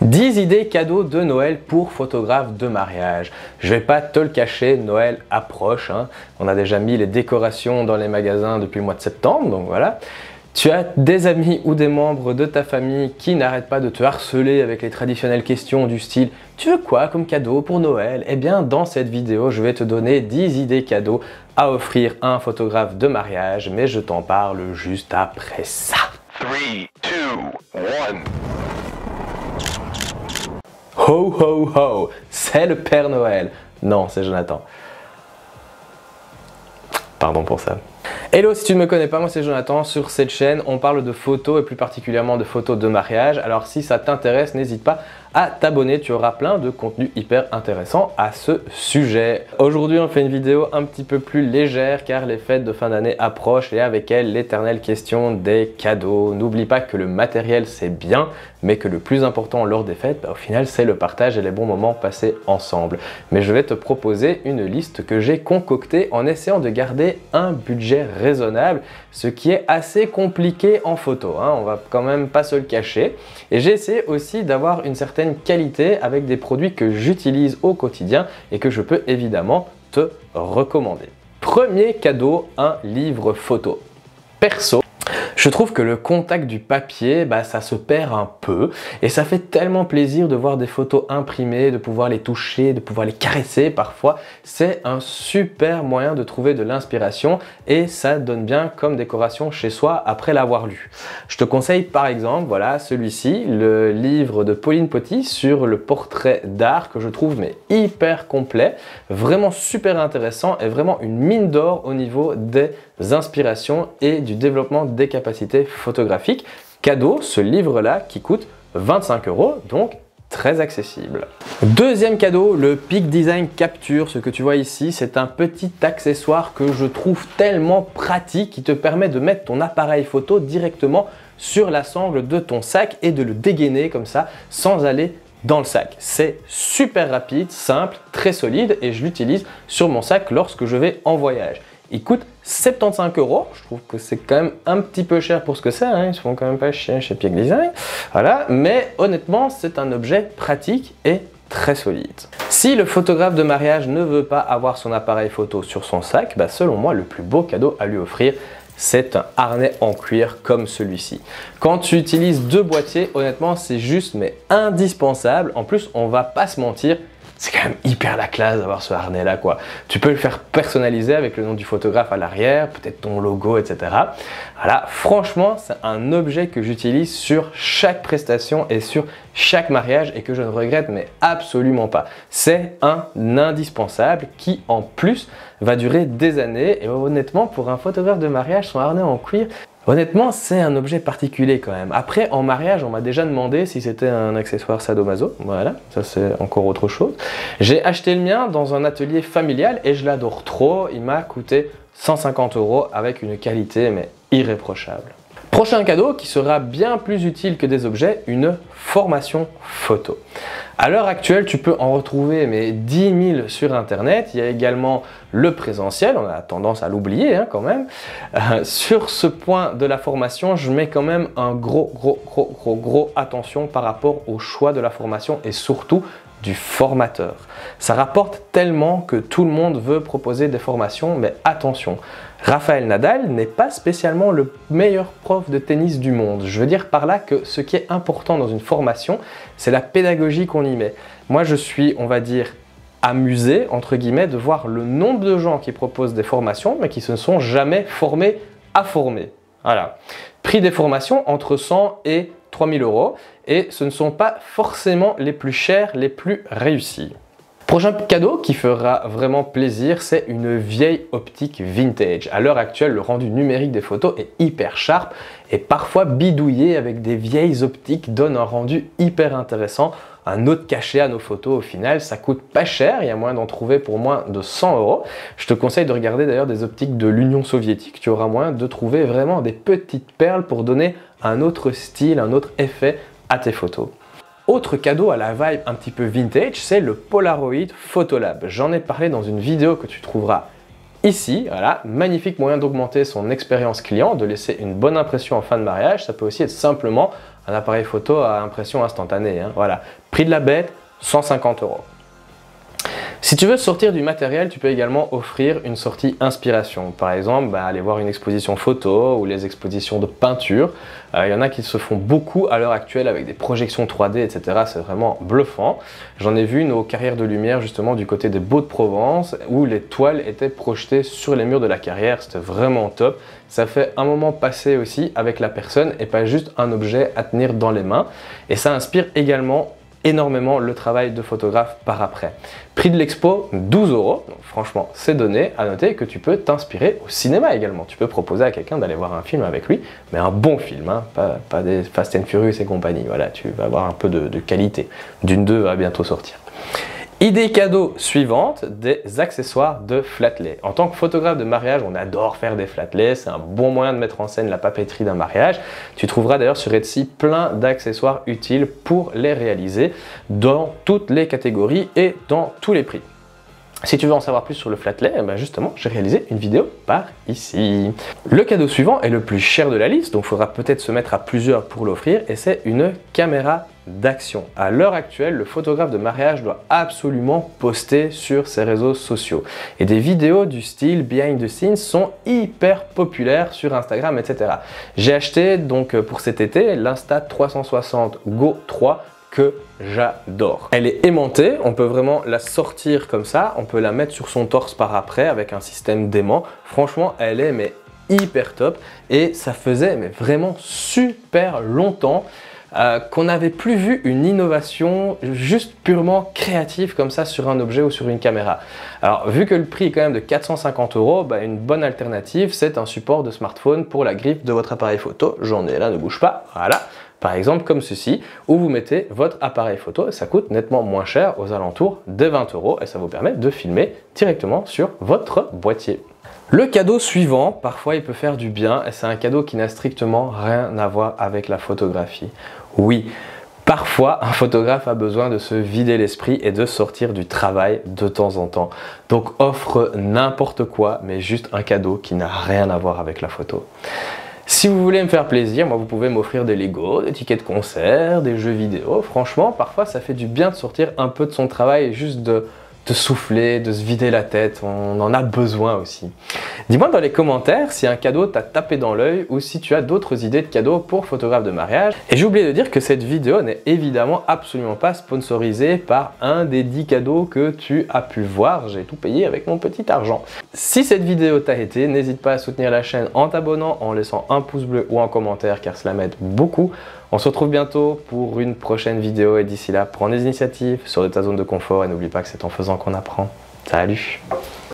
10 idées cadeaux de Noël pour photographe de mariage. Je vais pas te le cacher, Noël approche, hein. On a déjà mis les décorations dans les magasins depuis le mois de septembre, donc voilà. Tu as des amis ou des membres de ta famille qui n'arrêtent pas de te harceler avec les traditionnelles questions du style « Tu veux quoi comme cadeau pour Noël ?» Eh bien, dans cette vidéo, je vais te donner 10 idées cadeaux à offrir à un photographe de mariage, mais je t'en parle juste après ça. 3, 2, 1. Ho ho ho, c'est le Père Noël. Non, c'est Jonathan. Pardon pour ça. Hello, si tu ne me connais pas, moi c'est Jonathan. Sur cette chaîne, on parle de photos et plus particulièrement de photos de mariage. Alors si ça t'intéresse, n'hésite pas à t'abonner. Tu auras plein de contenus hyper intéressants à ce sujet. Aujourd'hui, on fait une vidéo un petit peu plus légère car les fêtes de fin d'année approchent et avec elles, l'éternelle question des cadeaux. N'oublie pas que le matériel c'est bien, mais que le plus important lors des fêtes, au final, c'est le partage et les bons moments passés ensemble. Mais je vais te proposer une liste que j'ai concoctée en essayant de garder un budget raisonnable, ce qui est assez compliqué en photo, hein, on va quand même pas se le cacher. Et j'ai essayé aussi d'avoir une certaine qualité avec des produits que j'utilise au quotidien et que je peux évidemment te recommander. Premier cadeau, un livre photo. Perso, je trouve que le contact du papier, ça se perd un peu et ça fait tellement plaisir de voir des photos imprimées, de pouvoir les toucher, de pouvoir les caresser parfois. C'est un super moyen de trouver de l'inspiration et ça donne bien comme décoration chez soi après l'avoir lu. Je te conseille par exemple, voilà, celui-ci, le livre de Pauline Poty sur le portrait d'art que je trouve mais hyper complet, vraiment super intéressant et vraiment une mine d'or au niveau des inspirations et du développement des capacités photographiques. Cadeau, ce livre-là qui coûte 25 €, donc très accessible. Deuxième cadeau, le Peak Design Capture. Ce que tu vois ici, c'est un petit accessoire que je trouve tellement pratique qui te permet de mettre ton appareil photo directement sur la sangle de ton sac et de le dégainer comme ça sans aller dans le sac. C'est super rapide, simple, très solide et je l'utilise sur mon sac lorsque je vais en voyage. Il coûte 75 €, je trouve que c'est quand même un petit peu cher pour ce que c'est, hein. Ils se font quand même pas chier chez Peak Design, voilà, mais honnêtement c'est un objet pratique et très solide. Si le photographe de mariage ne veut pas avoir son appareil photo sur son sac, selon moi le plus beau cadeau à lui offrir, c'est un harnais en cuir comme celui-ci. Quand tu utilises deux boîtiers, honnêtement c'est juste mais indispensable, en plus on va pas se mentir, c'est quand même hyper la classe d'avoir ce harnais là quoi. Tu peux le faire personnaliser avec le nom du photographe à l'arrière, peut-être ton logo, etc. Voilà, franchement c'est un objet que j'utilise sur chaque prestation et sur chaque mariage et que je ne regrette mais absolument pas. C'est un indispensable qui en plus va durer des années et honnêtement pour un photographe de mariage, son harnais en cuir, honnêtement, c'est un objet particulier quand même. Après, en mariage, on m'a déjà demandé si c'était un accessoire sadomaso. Voilà, ça c'est encore autre chose. J'ai acheté le mien dans un atelier familial et je l'adore trop. Il m'a coûté 150 € avec une qualité mais irréprochable. Prochain cadeau qui sera bien plus utile que des objets, une formation photo. À l'heure actuelle, tu peux en retrouver mais 10 000 sur internet. Il y a également le présentiel, on a tendance à l'oublier quand même. Sur ce point de la formation, je mets quand même un gros attention par rapport au choix de la formation et surtout du formateur. Ça rapporte tellement que tout le monde veut proposer des formations, mais attention, Rafael Nadal n'est pas spécialement le meilleur prof de tennis du monde. Je veux dire par là que ce qui est important dans une formation, c'est la pédagogie qu'on y met. Moi, je suis, on va dire, amusé, entre guillemets, de voir le nombre de gens qui proposent des formations, mais qui se sont jamais formés à former. Voilà. Prix des formations entre 100 et 3000 € et ce ne sont pas forcément les plus chers, les plus réussis. Prochain cadeau qui fera vraiment plaisir, c'est une vieille optique vintage. À l'heure actuelle, le rendu numérique des photos est hyper sharp et parfois bidouillé avec des vieilles optiques donne un rendu hyper intéressant, un autre cachet à nos photos au final. Ça coûte pas cher, il y a moyen d'en trouver pour moins de 100 €. Je te conseille de regarder d'ailleurs des optiques de l'Union soviétique, tu auras moyen de trouver vraiment des petites perles pour donner un autre style, un autre effet à tes photos. Autre cadeau à la vibe un petit peu vintage, c'est le Polaroid Photolab. J'en ai parlé dans une vidéo que tu trouveras ici. Voilà, magnifique moyen d'augmenter son expérience client, de laisser une bonne impression en fin de mariage. Ça peut aussi être simplement un appareil photo à impression instantanée, hein. Voilà. Prix de la bête, 150 €. Si tu veux sortir du matériel, tu peux également offrir une sortie inspiration. Par exemple, aller voir une exposition photo ou les expositions de peinture. Il y en a qui se font beaucoup à l'heure actuelle avec des projections 3D, etc. C'est vraiment bluffant. J'en ai vu une aux Carrières de Lumière, justement du côté des Baux-de-Provence, où les toiles étaient projetées sur les murs de la carrière. C'était vraiment top. Ça fait un moment passé aussi avec la personne et pas juste un objet à tenir dans les mains. Et ça inspire également énormément le travail de photographe par après. Prix de l'expo, 12 €. Donc franchement, c'est donné. À noter que tu peux t'inspirer au cinéma également. Tu peux proposer à quelqu'un d'aller voir un film avec lui, mais un bon film, hein, pas des Fast and Furious et compagnie. Voilà, tu vas avoir un peu de qualité. Dune 2 va bientôt sortir. Idée cadeau suivante, des accessoires de flatlay. En tant que photographe de mariage, on adore faire des flatlays, c'est un bon moyen de mettre en scène la papeterie d'un mariage. Tu trouveras d'ailleurs sur Etsy plein d'accessoires utiles pour les réaliser dans toutes les catégories et dans tous les prix. Si tu veux en savoir plus sur le flatlay, justement, j'ai réalisé une vidéo par ici. Le cadeau suivant est le plus cher de la liste, donc il faudra peut-être se mettre à plusieurs pour l'offrir, et c'est une caméra d'action. À l'heure actuelle, le photographe de mariage doit absolument poster sur ses réseaux sociaux. Et des vidéos du style behind the scenes sont hyper populaires sur Instagram, etc. J'ai acheté donc pour cet été l'Insta360 Go 3 que j'adore. Elle est aimantée, on peut vraiment la sortir comme ça, on peut la mettre sur son torse par après avec un système d'aimant. Franchement, elle est hyper top et ça faisait vraiment super longtemps qu'on n'avait plus vu une innovation juste purement créative comme ça sur un objet ou sur une caméra. Alors vu que le prix est quand même de 450 €, une bonne alternative c'est un support de smartphone pour la griffe de votre appareil photo. J'en ai là, ne bouge pas, voilà. Par exemple comme ceci, où vous mettez votre appareil photo et ça coûte nettement moins cher, aux alentours des 20 € et ça vous permet de filmer directement sur votre boîtier. Le cadeau suivant, parfois il peut faire du bien et c'est un cadeau qui n'a strictement rien à voir avec la photographie. Oui, parfois un photographe a besoin de se vider l'esprit et de sortir du travail de temps en temps. Donc offre n'importe quoi, mais juste un cadeau qui n'a rien à voir avec la photo. Si vous voulez me faire plaisir, vous pouvez m'offrir des Lego, des tickets de concert, des jeux vidéo. Franchement, parfois ça fait du bien de sortir un peu de son travail et juste de souffler, de se vider la tête, on en a besoin aussi. Dis-moi dans les commentaires si un cadeau t'a tapé dans l'œil ou si tu as d'autres idées de cadeaux pour photographe de mariage. Et j'ai oublié de dire que cette vidéo n'est évidemment absolument pas sponsorisée par un des 10 cadeaux que tu as pu voir. J'ai tout payé avec mon petit argent. Si cette vidéo t'a été, n'hésite pas à soutenir la chaîne en t'abonnant, en laissant un pouce bleu ou un commentaire car cela m'aide beaucoup. On se retrouve bientôt pour une prochaine vidéo et d'ici là, prends des initiatives, sors de ta zone de confort et n'oublie pas que c'est en faisant qu'on apprend. Salut!